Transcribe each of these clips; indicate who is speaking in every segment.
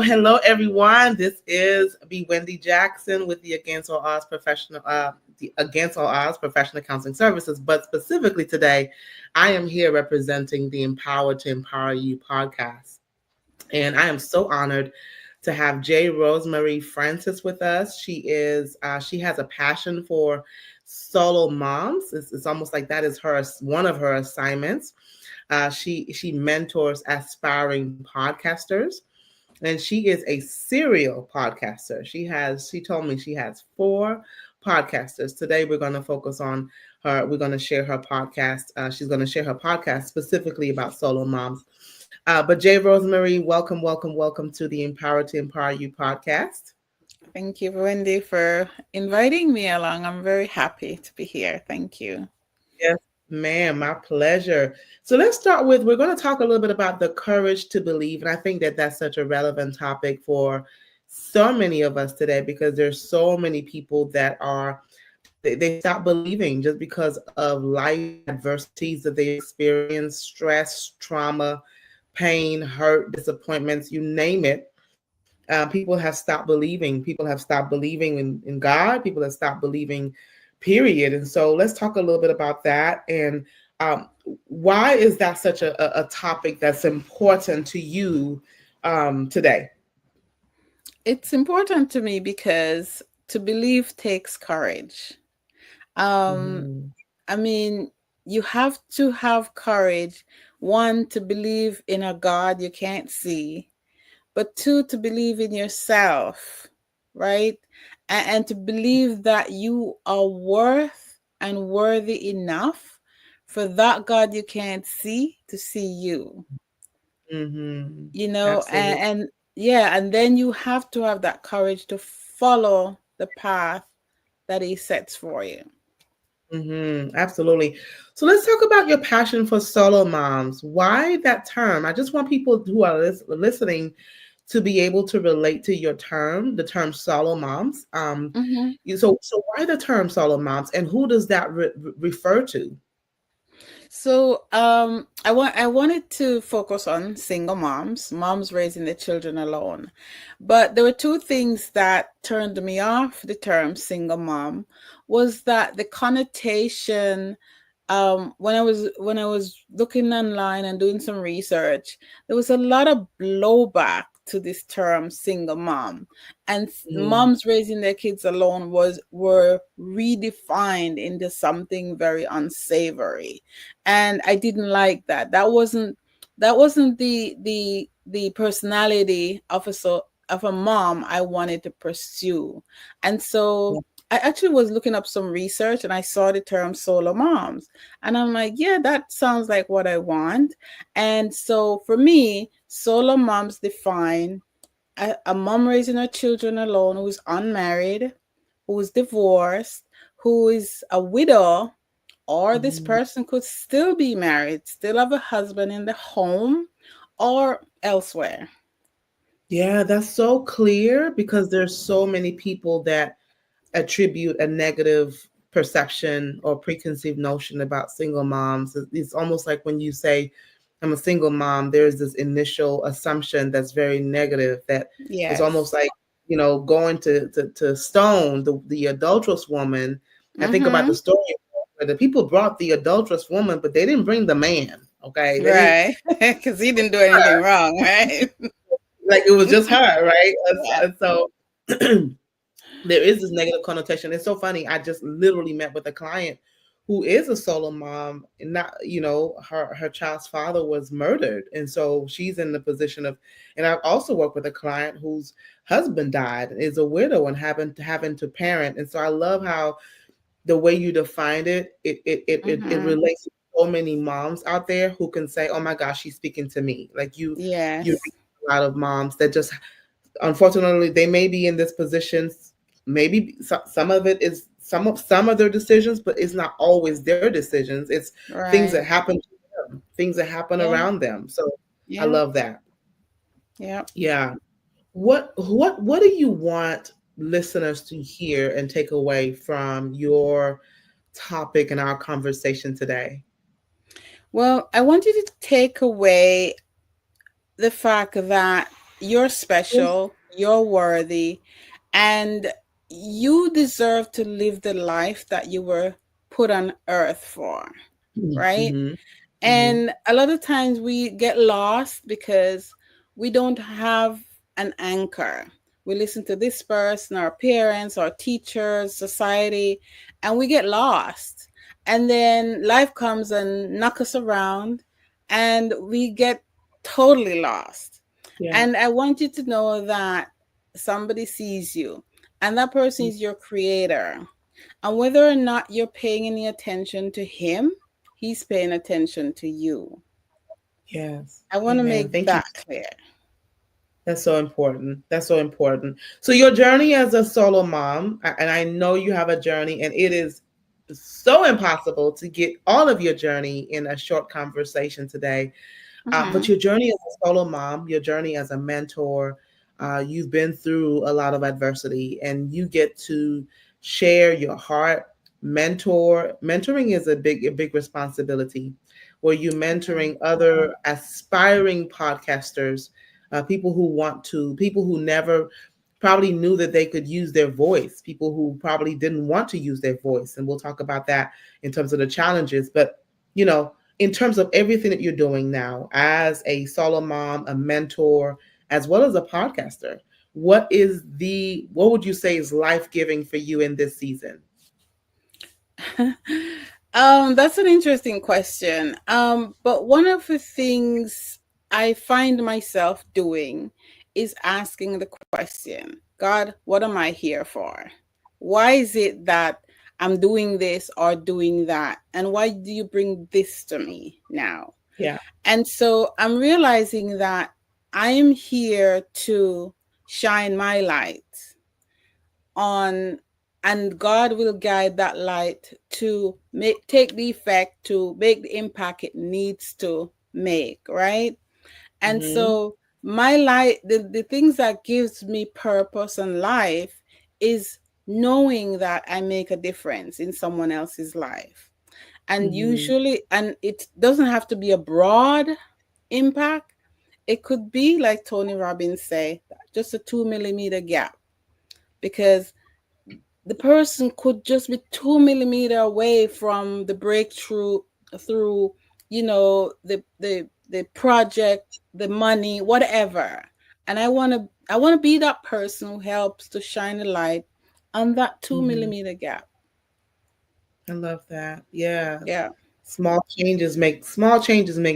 Speaker 1: Hello, everyone. This is B. Wendy Jackson with the Against All Odds Professional Counseling Services. But specifically today, I am here representing the Empower to Empower You podcast, and I am so honored to have J. Rosemary Francis with us. She has a passion for solo moms. It's almost like that is one of her assignments. She mentors aspiring podcasters, and she is a serial podcaster. She told me she has 4 podcasters. Today we're going to focus on her. We're going to share her podcast. She's going to share her podcast specifically about solo moms. But Jay Rosemary, welcome to the Empower to Empower You podcast.
Speaker 2: Thank you, Wendy, for inviting me along. I'm very happy to be here. Thank you.
Speaker 1: Yes, ma'am, my pleasure. So let's start with, we're going to talk a little bit about the courage to believe. And I think that that's such a relevant topic for so many of us today, because there's so many people that they stop believing just because of life adversities that they experience, stress, trauma, pain, hurt, disappointments, you name it. People have stopped believing. People have stopped believing in God. People have stopped believing, period. And so let's talk a little bit about that. And why is that such a topic that's important to you today?
Speaker 2: It's important to me because to believe takes courage.
Speaker 1: Mm-hmm.
Speaker 2: I mean, you have to have courage, one, to believe in a God you can't see, but two, to believe in yourself, right? And to believe that you are worth and worthy enough for that God you can't see to see you.
Speaker 1: Mm-hmm.
Speaker 2: You know,
Speaker 1: Absolutely.
Speaker 2: and yeah, and then you have to have that courage to follow the path that he sets for you.
Speaker 1: Mm-hmm. Absolutely. So let's talk about your passion for solo moms. Why that term? I just want people who are listening to be able to relate to the term solo moms.
Speaker 2: Hmm.
Speaker 1: So why the term solo moms, and who does that refer to?
Speaker 2: So I wanted to focus on single moms raising their children alone. But there were two things that turned me off the term single mom. Was that the connotation, when I was looking online and doing some research, there was a lot of blowback to this term single mom, and
Speaker 1: Mm-hmm.
Speaker 2: moms raising their kids alone were redefined into something very unsavory, and I didn't like that. That wasn't the personality of a mom I wanted to pursue. And so I actually was looking up some research and I saw the term solo moms. And I'm like, yeah, that sounds like what I want. And so for me, solo moms define a mom raising her children alone who is unmarried, who is divorced, who is a widow, or this
Speaker 1: Mm-hmm.
Speaker 2: person could still be married, still have a husband in the home or elsewhere.
Speaker 1: Yeah, that's so clear, because there's so many people that attribute a negative perception or preconceived notion about single moms. It's almost like when you say, I'm a single mom, there's this initial assumption that's very negative, that is almost
Speaker 2: Yes.
Speaker 1: like, going to stone the adulterous woman. I think about the
Speaker 2: Mm-hmm.
Speaker 1: story where the people brought the adulterous woman, but they didn't bring the man. Okay. They didn't,
Speaker 2: Right. Because he didn't do anything wrong, right?
Speaker 1: like, it was just her, right?
Speaker 2: Yeah.
Speaker 1: And so there is this negative connotation. It's so funny. I just literally met with a client who is a solo mom, and not, her child's father was murdered. And so she's in the position of, and I've also worked with a client whose husband died, is a widow, and having to parent. And so I love how the way you defined it
Speaker 2: Mm-hmm.
Speaker 1: relates to so many moms out there who can say, oh my gosh, she's speaking to me. Like you
Speaker 2: Yes.
Speaker 1: reach a lot of moms that just, unfortunately, they may be in this position. Maybe some of it is some of their decisions, but it's not always their decisions. It's things that
Speaker 2: Right.
Speaker 1: happen to them, things that happen
Speaker 2: Yeah.
Speaker 1: around them. So I
Speaker 2: Yeah.
Speaker 1: love that.
Speaker 2: Yeah.
Speaker 1: Yeah. What do you want listeners to hear and take away from your topic and our conversation today?
Speaker 2: Well, I want you to take away the fact that you're special, you're worthy, and you deserve to live the life that you were put on earth for, right?
Speaker 1: Mm-hmm. Mm-hmm.
Speaker 2: And a lot of times we get lost because we don't have an anchor. We listen to this person, our parents, our teachers, society, and we get lost. And then life comes and knocks us around and we get totally lost.
Speaker 1: Yeah.
Speaker 2: And I want you to know that somebody sees you, and that person is your creator. And whether or not you're paying any attention to him, he's paying attention to you.
Speaker 1: Yes.
Speaker 2: I want to
Speaker 1: Amen.
Speaker 2: make
Speaker 1: Thank you.
Speaker 2: that clear.
Speaker 1: That's so important. That's so important. So your journey as a solo mom, and I know you have a journey, and it is so impossible to get all of your journey in a short conversation today. But
Speaker 2: Mm-hmm.
Speaker 1: your journey as a solo mom, your journey as a mentor, you've been through a lot of adversity, and you get to share your heart. Mentoring is a big responsibility. Where you mentoring other aspiring podcasters, people who never probably knew that they could use their voice, people who probably didn't want to use their voice, and we'll talk about that in terms of the challenges. But you know, in terms of everything that you're doing now as a solo mom, a mentor, as well as a podcaster, what would you say is life-giving for you in this season?
Speaker 2: That's an interesting question. But one of the things I find myself doing is asking the question, God, what am I here for? Why is it that I'm doing this or doing that? And why do you bring this to me now?
Speaker 1: Yeah.
Speaker 2: And so I'm realizing that I'm here to shine my light on, and God will guide that light to take the effect, to make the impact it needs to make, right? And
Speaker 1: Mm-hmm.
Speaker 2: so my light, the things that gives me purpose and life is knowing that I make a difference in someone else's life. And
Speaker 1: Mm-hmm.
Speaker 2: usually, and it doesn't have to be a broad impact. It could be like Tony Robbins say, just a 2 millimeter gap, because the person could just be 2 millimeter away from the breakthrough, through, the project, the money, whatever. And I want to be that person who helps to shine a light on that two
Speaker 1: Mm-hmm.
Speaker 2: millimeter gap.
Speaker 1: I love that. Yeah.
Speaker 2: Yeah.
Speaker 1: Small changes make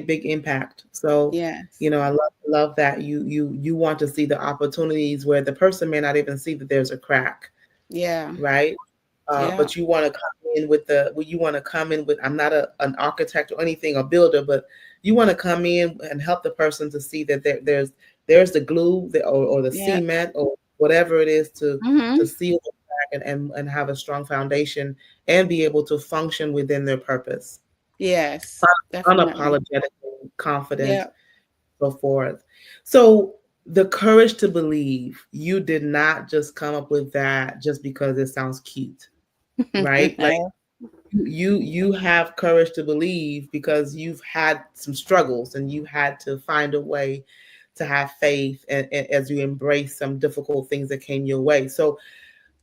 Speaker 1: big impact. So,
Speaker 2: Yes.
Speaker 1: I love that you want to see the opportunities where the person may not even see that there's a crack,
Speaker 2: Yeah.
Speaker 1: right?
Speaker 2: Yeah.
Speaker 1: But you want to come in with I'm not an architect or anything, a builder, but you want to come in and help the person to see that there's the glue, or the
Speaker 2: Yeah.
Speaker 1: cement, or whatever it is to
Speaker 2: Mm-hmm.
Speaker 1: seal the crack, and have a strong foundation and be able to function within their purpose,
Speaker 2: Yes, definitely.
Speaker 1: unapologetically confident,
Speaker 2: Yeah.
Speaker 1: so forth. So the courage to believe, you did not just come up with that just because it sounds cute, right? Like you have courage to believe because you've had some struggles, and you had to find a way to have faith, and as you embrace some difficult things that came your way. So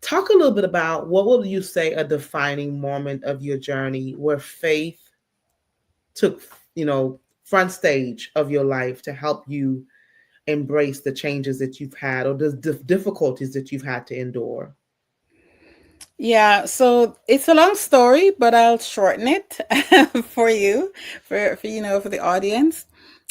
Speaker 1: talk a little bit about, what would you say a defining moment of your journey where faith took, front stage of your life to help you embrace the changes that you've had, or the difficulties that you've had to endure?
Speaker 2: Yeah, so it's a long story, but I'll shorten it for you, for the audience.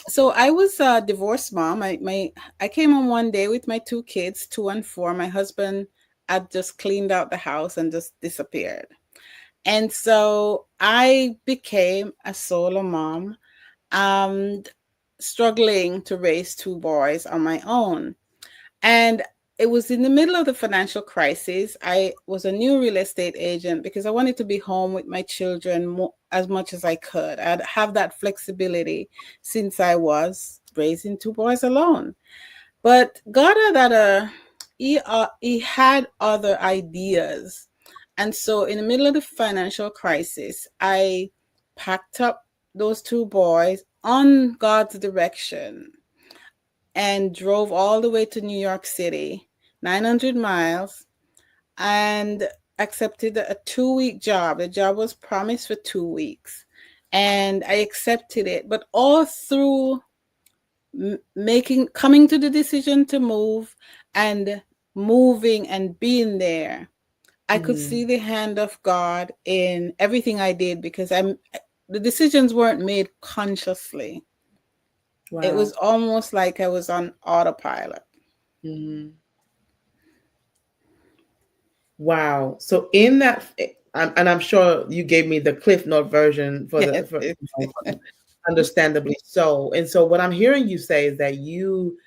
Speaker 2: So I was a divorced mom. I came home one day with my two kids, 2 and 4. My husband had just cleaned out the house and just disappeared. And so I became a solo mom, um, struggling to raise two boys on my own. And it was in the middle of the financial crisis. I was a new real estate agent because I wanted to be home with my children as much as I could. I'd have that flexibility since I was raising two boys alone. But God had he had other ideas. And so in the middle of the financial crisis, I packed up those two boys on God's direction and drove all the way to New York City, 900 miles, and accepted a 2-week job. The job was promised for 2 weeks, and I accepted it. But all through coming to the decision to move and moving and being there, I could see the hand of God in everything I did, because the decisions weren't made consciously.
Speaker 1: Wow.
Speaker 2: It was almost like I was on autopilot.
Speaker 1: Wow. So in that, and I'm sure you gave me the Cliff Note version for understandably so. And so what I'm hearing you say is that you,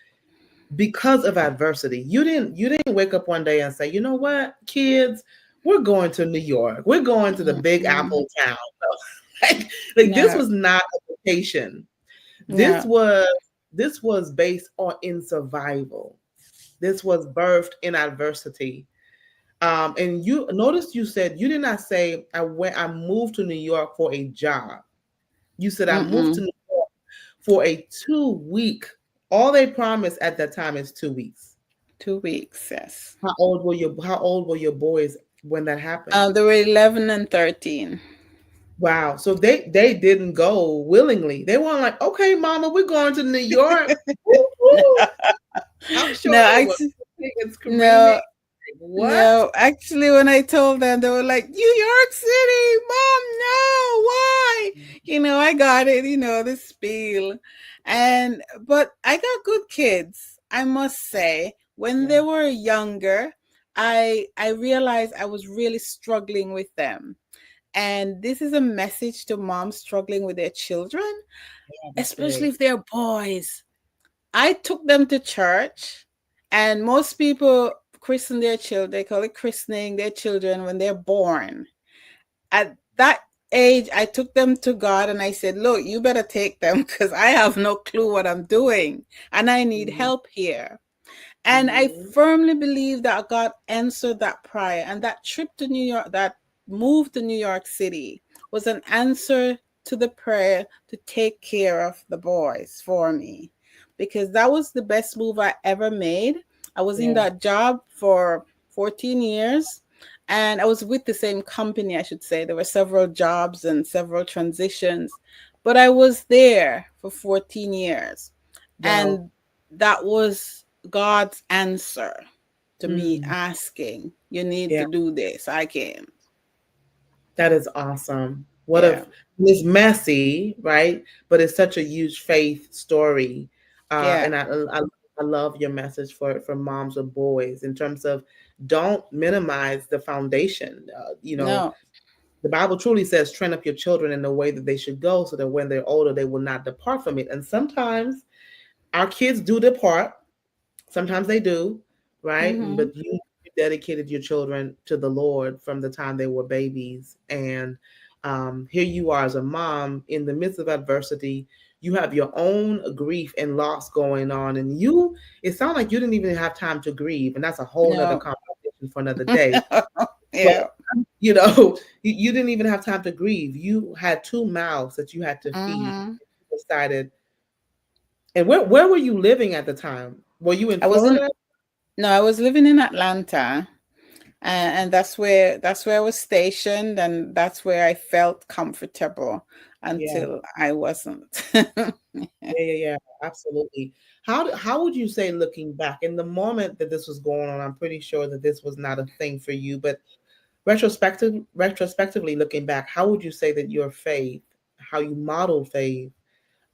Speaker 1: because of adversity, you didn't wake up one day and say, you know what, kids, we're going to New York. We're going to the Big Apple town. Like this was not a vacation. This was based in survival. This was birthed in adversity. And you notice you said you did not say I moved to New York for a job. You said I moved to New York for a 2-week. All they promised at that time is 2 weeks.
Speaker 2: 2 weeks, yes.
Speaker 1: How old were your boys when that happened?
Speaker 2: They were 11 and 13.
Speaker 1: Wow. So they didn't go willingly. They weren't like, okay, mama, we're going to New York. I'm sure
Speaker 2: no, no, actually, when I told them, they were like, New York City, Mom, no, why? I got it, the spiel. But I got good kids, I must say. When they were younger, I realized I was really struggling with them. And this is a message to moms struggling with their children, especially if they're boys. I took them to church, and most people christen their children. They call it christening their children when they're born. At that age, I took them to God and I said, look, you better take them, because I have no clue what I'm doing and I need help here. And I firmly believe that God answered that prayer. And that trip to New York, that move to New York City, was an answer to the prayer to take care of the boys for me, because that was the best move I ever made. I was in that job for 14 years, and I was with the same company, I should say. There were several jobs and several transitions, but I was there for 14 years. Wow. And that was God's answer to me asking, you need to do this. I can.
Speaker 1: That is awesome. It's messy, right? But it's such a huge faith story. And I love your message for moms of boys in terms of don't minimize the foundation. The Bible truly says, train up your children in the way that they should go, so that when they're older, they will not depart from it. And sometimes our kids do depart. Sometimes they do, right? But you dedicated your children to the Lord from the time they were babies. And here you are as a mom in the midst of adversity. You have your own grief and loss going on. And it sounds like you didn't even have time to grieve. And that's a whole other conversation for another day. But, you didn't even have time to grieve. You had 2 mouths that you had to feed. You decided. And where were you living at the time? Were you in Florida?
Speaker 2: I was living in Atlanta, and that's where I was stationed, and that's where I felt comfortable until I wasn't.
Speaker 1: Yeah, absolutely. How would you say, looking back, in the moment that this was going on, I'm pretty sure that this was not a thing for you, but retrospectively looking back, how would you say that your faith, how you modeled faith,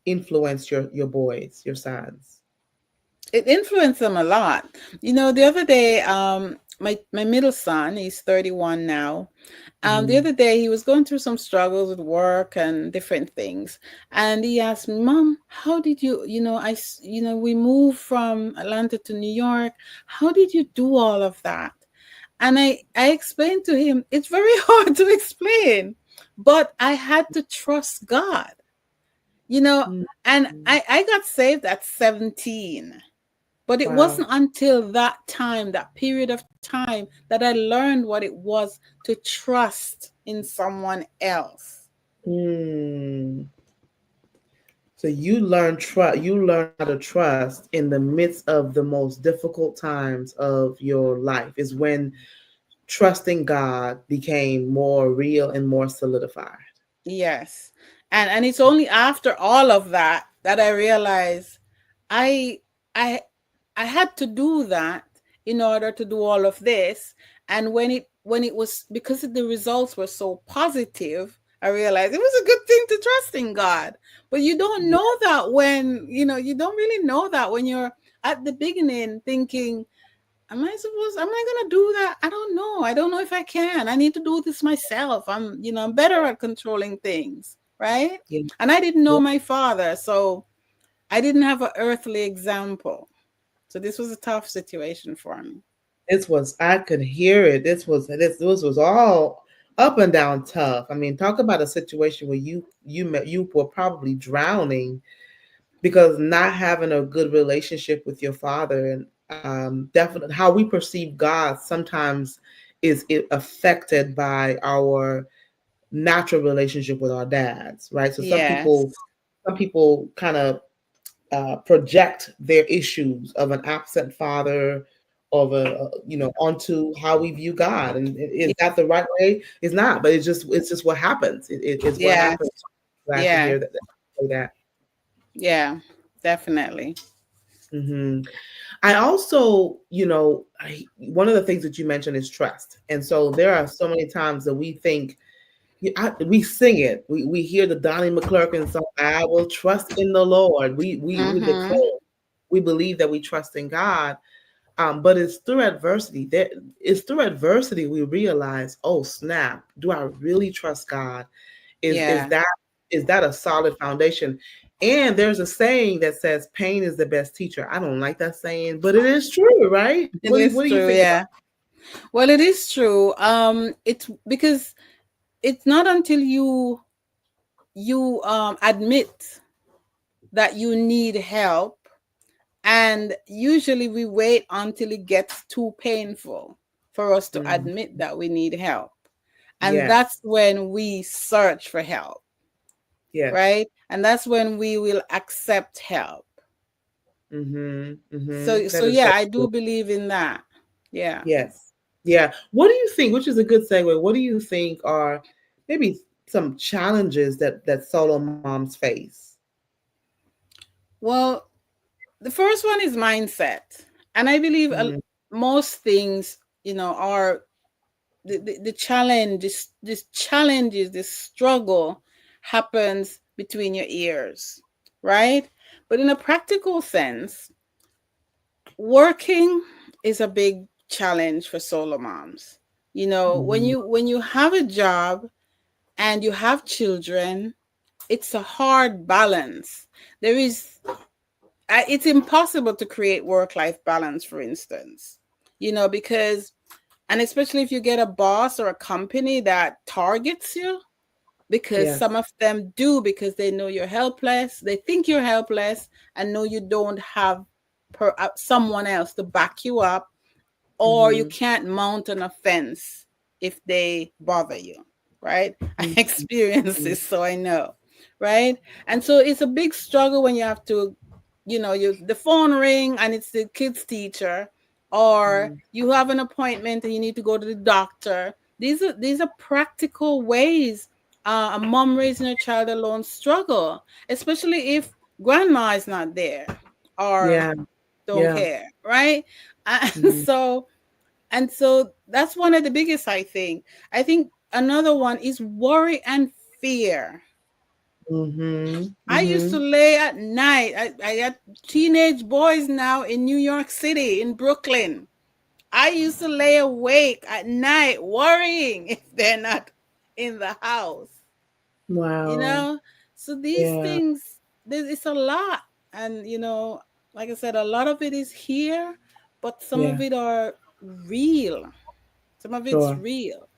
Speaker 1: influenced your boys, your sons?
Speaker 2: It influenced them a lot. The other day, my middle son, he's 31 now. The other day, he was going through some struggles with work and different things, and he asked me, "Mom, how did you? We moved from Atlanta to New York. How did you do all of that?" And I explained to him, it's very hard to explain, but I had to trust God. And I got saved at 17. But it wasn't until that time, that period of time, that I learned what it was to trust in someone else.
Speaker 1: So you learn how to trust in the midst of the most difficult times of your life is when trusting God became more real and more solidified.
Speaker 2: Yes. And it's only after all of that that I realized I I I had to do that in order to do all of this. And when it was, because the results were so positive, I realized it was a good thing to trust in God. But you don't
Speaker 1: Yeah.
Speaker 2: know that when, you don't really know that when you're at the beginning thinking, am I gonna do that? I don't know. I don't know if I can. I need to do this myself. I'm better at controlling things, right?
Speaker 1: Yeah.
Speaker 2: And I didn't know
Speaker 1: Yeah.
Speaker 2: my father, so I didn't have an earthly example. So this was a tough situation for me.
Speaker 1: I could hear it. This was all up and down tough. I mean, talk about a situation where you were probably drowning because not having a good relationship with your father, and definitely how we perceive God sometimes is it affected by our natural relationship with our dads, right? So
Speaker 2: Yes.
Speaker 1: some people kind of project their issues of an absent father, of onto how we view God. And is that the right way? It's not, but it's just what happens. It's what
Speaker 2: Yes.
Speaker 1: happens. Glad to
Speaker 2: Yeah.
Speaker 1: hear that. Say that.
Speaker 2: Yeah. Definitely.
Speaker 1: Hmm. I also, one of the things that you mentioned is trust. And so there are so many times that we think, we sing it. We hear the Donnie McClurkin song, I will trust in the Lord. We declare,
Speaker 2: Mm-hmm.
Speaker 1: we believe that we trust in God. But it's through adversity we realize, oh snap, do I really trust God? Is is
Speaker 2: Yeah.
Speaker 1: that is that a solid foundation? And there's a saying that says pain is the best teacher. I don't like that saying, but it is true, right?
Speaker 2: It
Speaker 1: What
Speaker 2: is
Speaker 1: do you
Speaker 2: true.
Speaker 1: think about
Speaker 2: Yeah. Well, it is true. It's because it's not until you admit that you need help, and usually we wait until it gets too painful for us to
Speaker 1: it?
Speaker 2: admit that we need help. And
Speaker 1: Yes,
Speaker 2: that's when we search for help,
Speaker 1: yes.
Speaker 2: right? And that's when we will accept help. So
Speaker 1: That is so
Speaker 2: yeah, I
Speaker 1: true.
Speaker 2: do believe in that. Yeah.
Speaker 1: Yes. Yeah. What do you think, which is a good segue, what do you think are maybe some challenges that solo moms face?
Speaker 2: Well, the first one is mindset. And I believe
Speaker 1: Mm,
Speaker 2: most things, are the challenge, this challenges, this struggle happens between your ears, right? But in a practical sense, working is a big challenge for solo moms. When
Speaker 1: mhm.
Speaker 2: you have a job and you have children, it's a hard balance. There is It's impossible to create work life balance, for instance, because, and especially if you get a boss or a company that targets you, because
Speaker 1: Yes.
Speaker 2: some of them do, because they know you're helpless, they think you're helpless, and know you don't have someone else to back you up, or you
Speaker 1: Mm-hmm.
Speaker 2: can't mount an offense if they bother you, right? I
Speaker 1: Mm-hmm.
Speaker 2: experienced this, so I know, right? And so it's a big struggle when you have to, the phone ring and it's the kids teacher, or you have an appointment and you need to go to the doctor. These are practical ways a mom raising a child alone struggle, especially if grandma is not there or
Speaker 1: Yeah.
Speaker 2: don't
Speaker 1: Yeah.
Speaker 2: care, right? And
Speaker 1: Mm-hmm.
Speaker 2: so that's one of the biggest, I think. I think another one is worry and fear.
Speaker 1: Mm-hmm.
Speaker 2: I used
Speaker 1: Mm-hmm.
Speaker 2: to lay at night. I had teenage boys now in New York City, in Brooklyn. I used to lay awake at night worrying if they're not in the house, you
Speaker 1: Wow.
Speaker 2: know? So these
Speaker 1: Yeah.
Speaker 2: things, it's a lot. And, like I said, a lot of it is here, but some of
Speaker 1: Yeah.
Speaker 2: it are real. Some of it's
Speaker 1: Sure.
Speaker 2: real,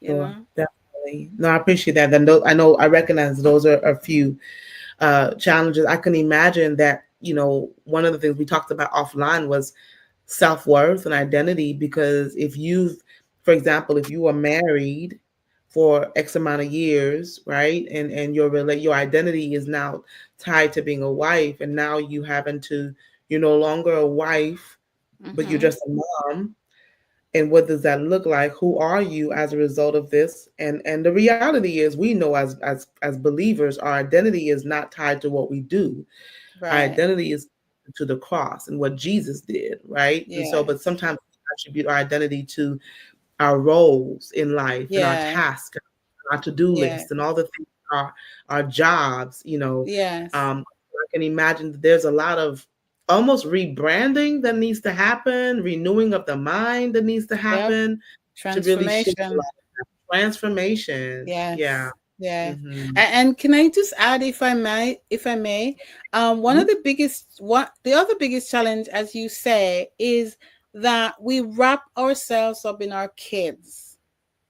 Speaker 2: you
Speaker 1: Sure.
Speaker 2: know?
Speaker 1: Definitely. No, I appreciate that. Then I know I recognize those are a few challenges. I can imagine that, one of the things we talked about offline was self-worth and identity, because for example, if you are married, for X amount of years, right? And your identity is now tied to being a wife, and now you're no longer a wife, but you're
Speaker 2: Mm-hmm.
Speaker 1: just a mom. And what does that look like? Who are you as a result of this? And the reality is, we know as believers, our identity is not tied to what we do. Our
Speaker 2: Right.
Speaker 1: identity is to the cross and what Jesus did, right? And so, but
Speaker 2: Yes.
Speaker 1: sometimes we attribute our identity to our roles in life and our
Speaker 2: Yeah.
Speaker 1: tasks, our to-do
Speaker 2: Yeah.
Speaker 1: list, and all the things, our jobs.
Speaker 2: Yes.
Speaker 1: I can imagine that there's a lot of almost rebranding that needs to happen, renewing of the mind that needs to
Speaker 2: Yep.
Speaker 1: happen to really shift a
Speaker 2: Transformation.
Speaker 1: lot. Transformation. Yeah.
Speaker 2: Yes. Yeah.
Speaker 1: Hmm.
Speaker 2: And can I just add, if I may, one of the biggest, the other biggest challenge, as you say, is that we wrap ourselves up in our kids,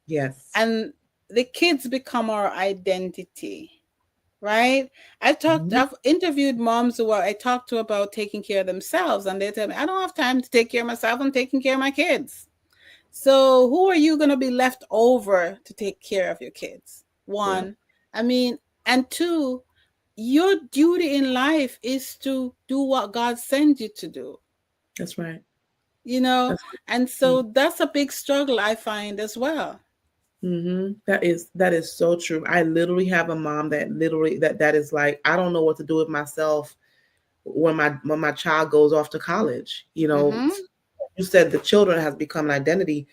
Speaker 1: Yes.
Speaker 2: and the kids become our identity. Right?
Speaker 1: Mhm.
Speaker 2: I've interviewed moms who I talked to about taking care of themselves, and they tell me, I don't have time to take care of myself. I'm taking care of my kids. So who are you going to be left over to take care of your kids?
Speaker 1: Yeah.
Speaker 2: One, I mean, and two, your duty in life is to do what God sends you to do,
Speaker 1: That's right.
Speaker 2: you know?
Speaker 1: That's
Speaker 2: And
Speaker 1: right.
Speaker 2: so that's a big struggle I find as well.
Speaker 1: That is so true. I literally have a mom that is like, I don't know what to do with myself when my child goes off to college.
Speaker 2: Mm-hmm.
Speaker 1: You said the children has become an identity,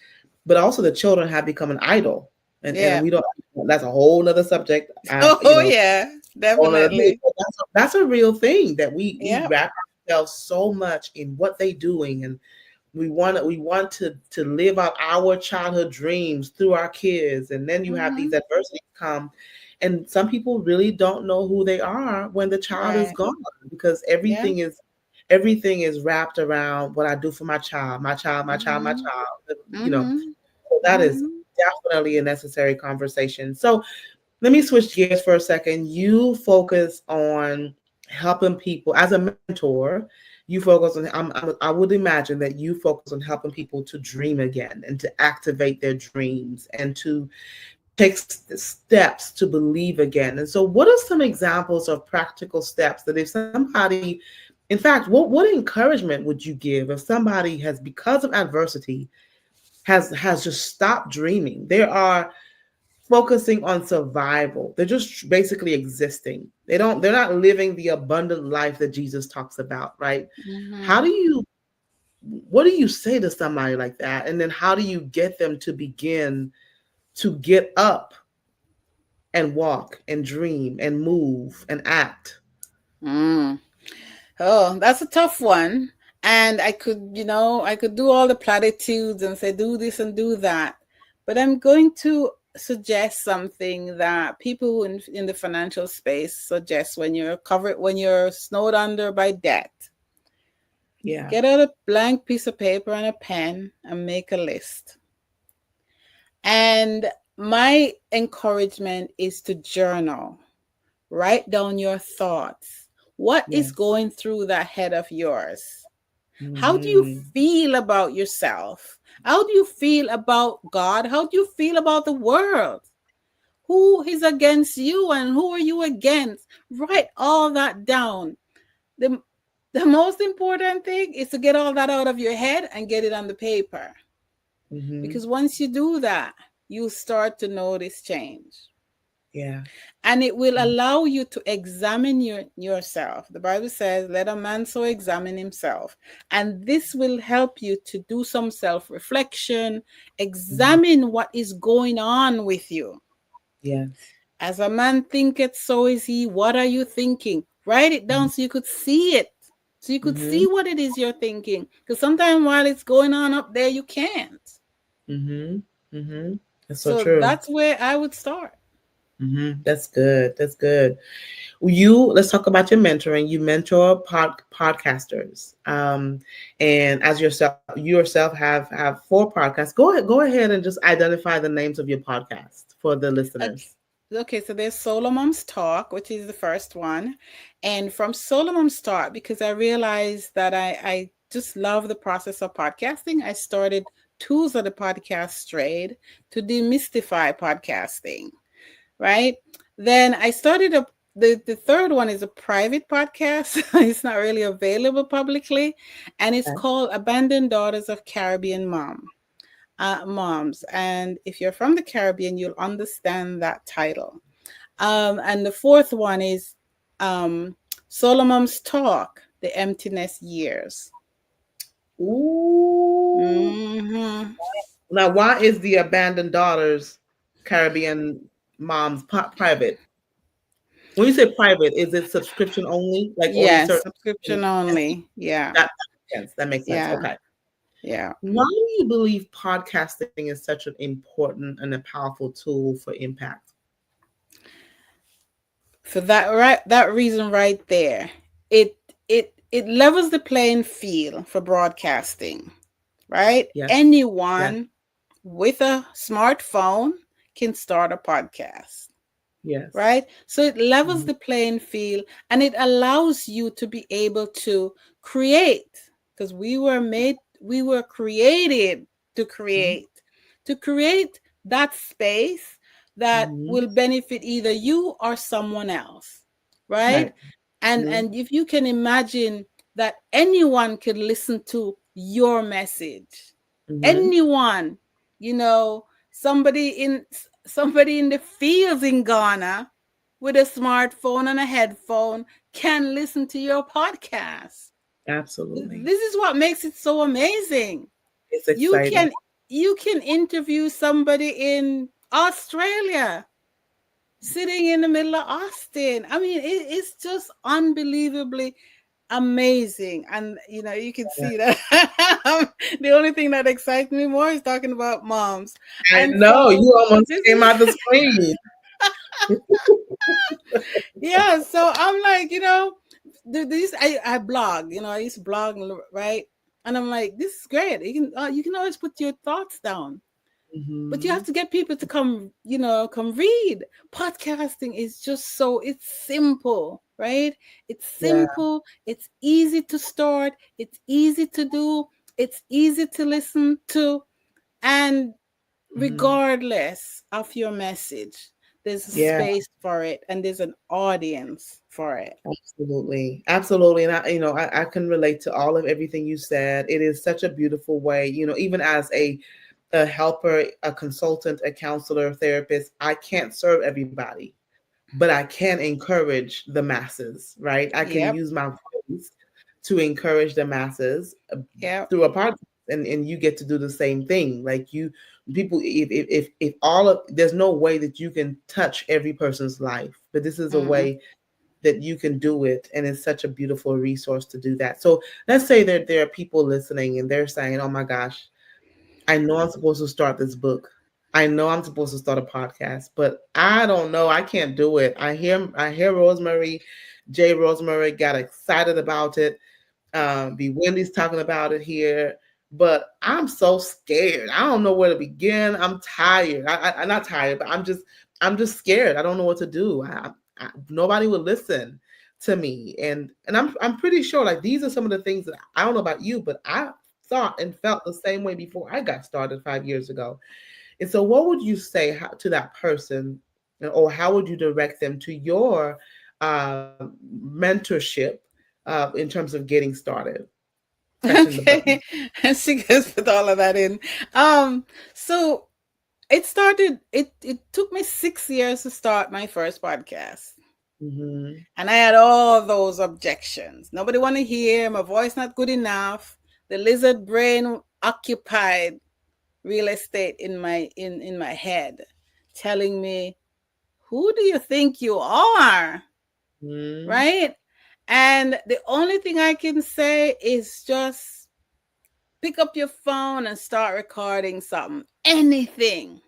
Speaker 1: but also the children have become an idol, and
Speaker 2: Yeah.
Speaker 1: we don't. That's a whole nother subject.
Speaker 2: Oh, yeah,
Speaker 1: Whole nother thing.
Speaker 2: definitely.
Speaker 1: But that's a real thing that we
Speaker 2: Yeah.
Speaker 1: wrap ourselves so much in what they doing, and we want to live out our childhood dreams through our kids, and then you have these
Speaker 2: Mm-hmm.
Speaker 1: adversities come, and some people really don't know who they are when the child is
Speaker 2: Right.
Speaker 1: gone, because
Speaker 2: Yeah.
Speaker 1: everything is wrapped around what I do for my child, my child, my child, my
Speaker 2: Mm-hmm.
Speaker 1: child. You know,
Speaker 2: Mm-hmm.
Speaker 1: so that is
Speaker 2: Mm-hmm.
Speaker 1: definitely a necessary conversation. So let me switch gears for a second. You focus on helping people as a mentor. You focus on. I would imagine that you focus on helping people to dream again and to activate their dreams and to take steps to believe again. And so, what are some examples of practical steps that if somebody, in fact, what encouragement would you give if somebody has, because of adversity, has just stopped dreaming? There are focusing on survival. They're just basically existing. They're not living the abundant life that Jesus talks about, right? How
Speaker 2: Mm-hmm.
Speaker 1: do you what do you say to somebody like that? And then how do you get them to begin to get up and walk and dream and move and act?
Speaker 2: Mm. Oh, that's a tough one. And I could do all the platitudes and say, do this and do that. But I'm going to suggest something that people in the financial space suggest when you're snowed under by debt.
Speaker 1: Yeah.
Speaker 2: Get out a blank piece of paper and a pen and make a list. And my encouragement is to journal. Write down your thoughts. What is
Speaker 1: Yes.
Speaker 2: going through that head of yours? How do you
Speaker 1: Hmm.
Speaker 2: feel about yourself? How do you feel about God? How do you feel about the world? Who is against you and who are you against? Write all that down. The, the most important thing is to get all that out of your head and get it on the paper.
Speaker 1: Hmm.
Speaker 2: Because once you do that, you start to notice change.
Speaker 1: Yeah.
Speaker 2: And it will allow you to examine yourself. The Bible says, let a man so examine himself. And this will help you to do some self-reflection,
Speaker 1: Hmm.
Speaker 2: examine what is going on with you.
Speaker 1: Yes.
Speaker 2: As a man thinketh, so is he. What are you thinking? Write it down so you could see it. So you could
Speaker 1: Hmm.
Speaker 2: see what it is you're thinking. Because sometimes while it's going on up there, you can't.
Speaker 1: Hmm. Hmm. That's so
Speaker 2: So
Speaker 1: true.
Speaker 2: that's where I would start.
Speaker 1: That's good. That's good. Let's talk about your mentoring. You mentor podcasters, and as you yourself have 4 podcasts. Go ahead and just identify the names of your podcasts for the
Speaker 2: Okay.
Speaker 1: listeners.
Speaker 2: Okay, so there's Solo Mom's Talk, which is the first one. And from Solo Mom's Talk, because I realized that I just love the process of podcasting, I started tools of the podcast trade to demystify podcasting, right? Then I started the third one is a private podcast. It's not really available publicly, and it's
Speaker 1: Okay.
Speaker 2: called Abandoned Daughters of Caribbean Moms. And if you're from the Caribbean, you'll understand that title. And the fourth one is Solomon's Talk, The Emptiness Years.
Speaker 1: Ooh.
Speaker 2: Mm-hmm.
Speaker 1: Now, why is the Abandoned Daughters Caribbean Moms private? When you say private, is it subscription only? Like only
Speaker 2: Yes,
Speaker 1: certain?
Speaker 2: subscription only. Yeah.
Speaker 1: That makes sense. That makes sense.
Speaker 2: Yeah.
Speaker 1: Okay.
Speaker 2: Yeah.
Speaker 1: Why do you believe podcasting is such an important and a powerful tool for impact?
Speaker 2: For that reason right there, it levels the playing field for broadcasting, right?
Speaker 1: Yes.
Speaker 2: Anyone with a smartphone can start a podcast.
Speaker 1: Yes.
Speaker 2: Right? So it levels the playing field, and it allows you to be able to create, because we were created to create that space that will benefit either you or someone else, right? And if you can imagine that anyone can listen to your message, anyone, somebody in the fields in Ghana with a smartphone and a headphone can listen to your podcast.
Speaker 1: Absolutely.
Speaker 2: This is what makes it so amazing.
Speaker 1: It's exciting.
Speaker 2: You can interview somebody in Australia sitting in the middle of Austin. I mean, it's just unbelievably amazing. And you can see that the only thing that excites me more is talking about moms.
Speaker 1: I know, you almost came out the screen.
Speaker 2: Yeah, so I'm like, I blog, I used to blog, right? And I'm like, this is great. You can always put your thoughts down. But you have to get people to come read. Podcasting is just it's simple, right? It's simple. Yeah. It's easy to start. It's easy to do. It's easy to listen to. And regardless of your message, there's a space for it, and there's an audience for it.
Speaker 1: Absolutely. Absolutely. And I can relate to all of everything you said. It is such a beautiful way, even as a helper, a consultant, a counselor, a therapist, I can't serve everybody, but I can encourage the masses, right? I can use my voice to encourage the masses through a podcast, and you get to do the same thing. Like people, if all of, there's no way that you can touch every person's life, but this is a way that you can do it. And it's such a beautiful resource to do that. So let's say that there are people listening and they're saying, oh my gosh, I know I'm supposed to start this book. I know I'm supposed to start a podcast, but I don't know. I can't do it. I hear Rosemary, J. Rosemary got excited about it. B. Wendy's talking about it here, but I'm so scared. I don't know where to begin. I'm tired. I'm not tired, but I'm just scared. I don't know what to do. Nobody would listen to me, and I'm pretty sure like these are some of the things that I don't know about you, but I thought and felt the same way before I got started 5 years ago. And so what would you say to that person, or how would you direct them to your mentorship in terms of getting started?
Speaker 2: Okay, and she goes with all of that in. So it took me 6 years to start my first podcast. And I had all those objections. Nobody want to hear, my voice not good enough. The lizard brain occupied real estate in my head, telling me, who do you think you are? Right? And the only thing I can say is just pick up your phone and start recording something, anything.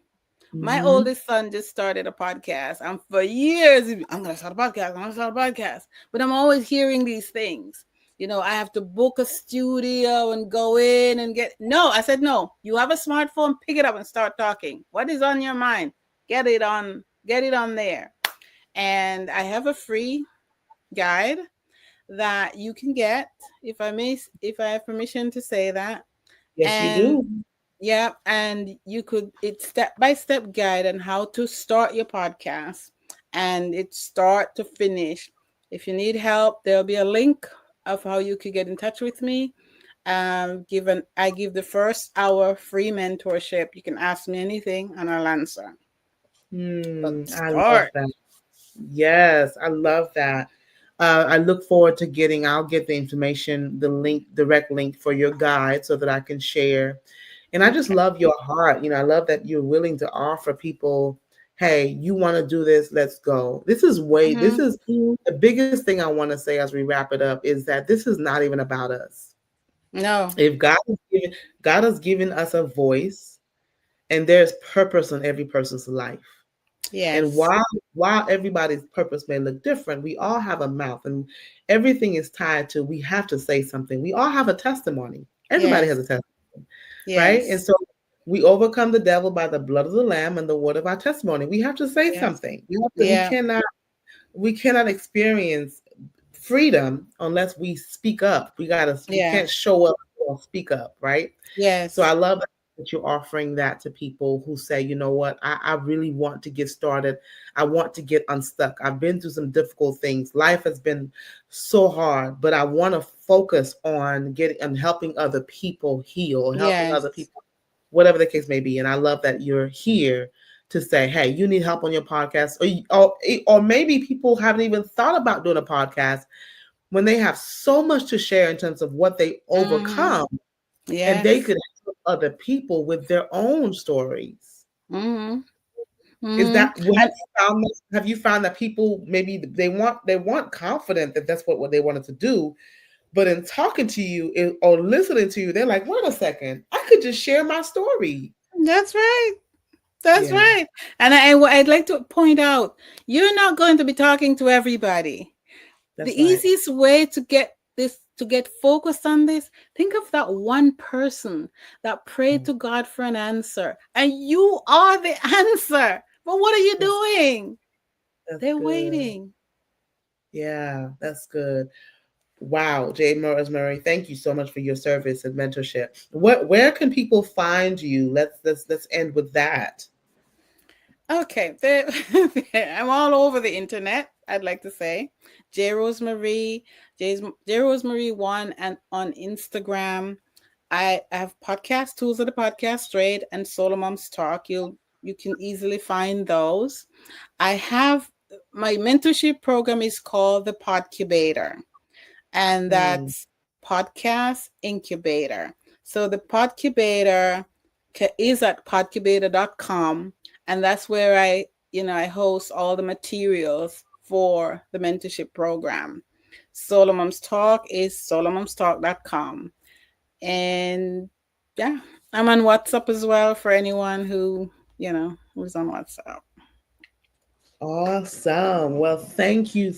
Speaker 2: My oldest son just started a podcast. And for years, I'm going to start a podcast. But I'm always hearing these things. I have to book a studio and go in and no, I said, no, you have a smartphone, pick it up and start talking. What is on your mind? Get it on there. And I have a free guide that you can get, if I have permission to say that.
Speaker 1: Yes, you do.
Speaker 2: Yeah, and it's step-by-step guide on how to start your podcast, and it's start to finish. If you need help, there'll be a link of how you could get in touch with me. Given I give the first hour free mentorship. You can ask me anything and I'll answer. But
Speaker 1: I love
Speaker 2: start.
Speaker 1: that. Yes, I love that. I look forward to I'll get the information, the link, direct link for your guide so that I can share. And I just
Speaker 2: Okay.
Speaker 1: love your heart. I love that you're willing to offer people, hey, you want to do this? Let's go. This
Speaker 2: Mm-hmm.
Speaker 1: is the biggest thing I want to say as we wrap it up is that this is not even about us.
Speaker 2: No.
Speaker 1: If God has given us a voice, and there's purpose in every person's life. And
Speaker 2: Yes.
Speaker 1: while everybody's purpose may look different, we all have a mouth, and everything is tied to we have to say something. We all have a testimony. Everybody has
Speaker 2: Yes.
Speaker 1: a testimony, right? And
Speaker 2: Yes.
Speaker 1: so we overcome the devil by the blood of the lamb and the word of our testimony. We have to say
Speaker 2: Yes.
Speaker 1: something.
Speaker 2: Yeah.
Speaker 1: We cannot experience freedom unless we speak up. We
Speaker 2: Yeah.
Speaker 1: can't show up or speak up, right? So I
Speaker 2: Yes.
Speaker 1: love that you're offering that to people who say, you know what, I really want to get started. I want to get unstuck. I've been through some difficult things. Life has been so hard, but I want to focus on getting and helping other people heal, helping
Speaker 2: Yes.
Speaker 1: other people, whatever the case may be. And I love that you're here to say, hey, you need help on your podcast, or maybe people haven't even thought about doing a podcast when they have so much to share in terms of what they
Speaker 2: Mm-hmm.
Speaker 1: overcome, and they
Speaker 2: Yes.
Speaker 1: could help other people with their own stories.
Speaker 2: Mm-hmm.
Speaker 1: Is
Speaker 2: Mm-hmm.
Speaker 1: that
Speaker 2: And
Speaker 1: have you found that people maybe they want confident that that's what they wanted to do, but in talking to you or listening to you, they're like, wait a second, I could just share my story.
Speaker 2: that's right. That's
Speaker 1: Yeah,
Speaker 2: right. And I'd like to point out, you're not going to be talking to everybody. The
Speaker 1: that's right.
Speaker 2: easiest way to get focused on this, think of that one person that prayed
Speaker 1: Mm,
Speaker 2: to God for an answer, and you are the answer. But what are you
Speaker 1: That's
Speaker 2: doing?
Speaker 1: that's
Speaker 2: They're
Speaker 1: good.
Speaker 2: waiting.
Speaker 1: Yeah, that's good. Wow, Jay Rosemary, thank you so much for your service and mentorship. Where can people find you? Let's end with that.
Speaker 2: Okay, I'm all over the internet. I'd like to say, J Rosemary, J Rosemary one, and on Instagram. I have podcast tools of the podcast trade and Solo Moms Talk. You can easily find those. I have my mentorship program is called the Podcubator, and
Speaker 1: Mm,
Speaker 2: that's podcast incubator. So the Podcubator is at podcubator.com, and that's where I host all the materials for the mentorship program. Solomom's Talk is solomomstalk.com. And yeah, I'm on WhatsApp as well for anyone who's on WhatsApp.
Speaker 1: awesome. Well, thank you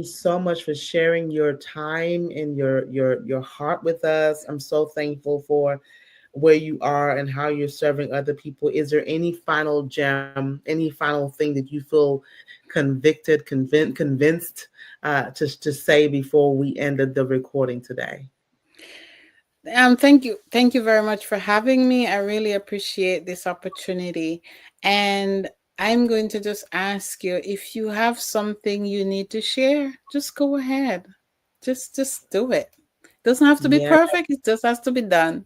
Speaker 1: so much for sharing your time and your heart with us. I'm so thankful for where you are and how you're serving other people. Is there any final gem, any final thing that you feel convinced to say before we ended the recording today?
Speaker 2: Thank you very much for having me. I really appreciate this opportunity, and I'm going to just ask you, if you have something you need to share, just go ahead. Just do it. Doesn't have to be
Speaker 1: Yeah.
Speaker 2: perfect. It just has to be done.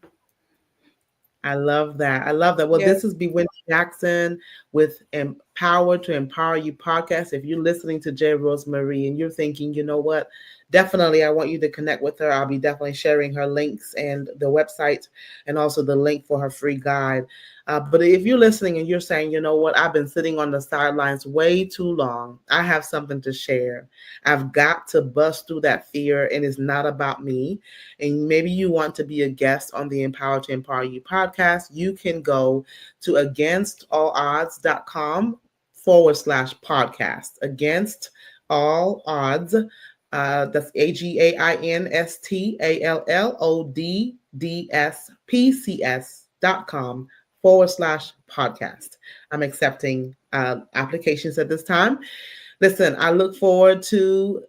Speaker 1: I love that. I love that. Well,
Speaker 2: Yes.
Speaker 1: this is Be Wendy Jackson with Empower to Empower You podcast. If you're listening to J. Rosemary and you're thinking, you know what, definitely I want you to connect with her. I'll be definitely sharing her links and the website and also the link for her free guide. But if you're listening and you're saying, you know what, I've been sitting on the sidelines way too long, I have something to share. I've got to bust through that fear, and it's not about me. And maybe you want to be a guest on the Empower to Empower You podcast, you can go to againstalodds.com/podcast. Against all odds. That's AGAINSTALODDSPCS.com/podcast. I'm accepting applications at this time. Listen, I look forward to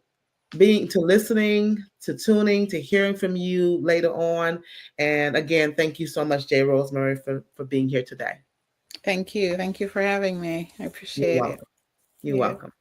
Speaker 1: listening, to tuning, to hearing from you later on. And again, thank you so much, J. Rosemary, for being here today.
Speaker 2: Thank you. Thank you for having me. I
Speaker 1: You're
Speaker 2: appreciate it.
Speaker 1: welcome. You're welcome.